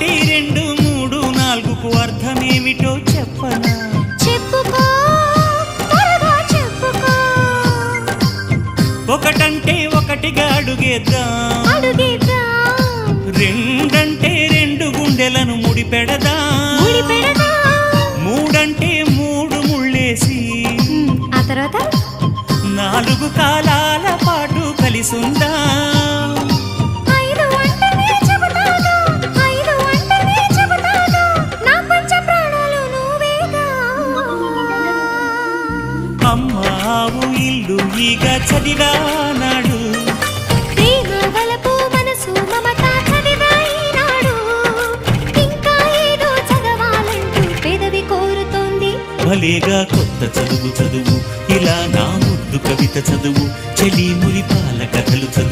ఒకటి రెండు మూడు నాలుగుకు అర్థమేమిటో చెప్పనా? చెప్పుకో, త్వరగా చెప్పుకో. ఒకటంటే ఒకటిగా అడుగేద్దాం, రెండంటే రెండు గుండెలను ముడిపెడదాం, మూడంటే మూడు ముళ్ళేసి ఆ తర్వాత నాలుగు కాలాల పాటు కలిసుందాం. అమ్మావు ఇల్లు ఈగ చదివానాడు, భలేగా కొత్త చదువు చదువు, ఇలా నా ముద్దు కవిత చదువు, చెలి మురిపాల కథలు చదువు.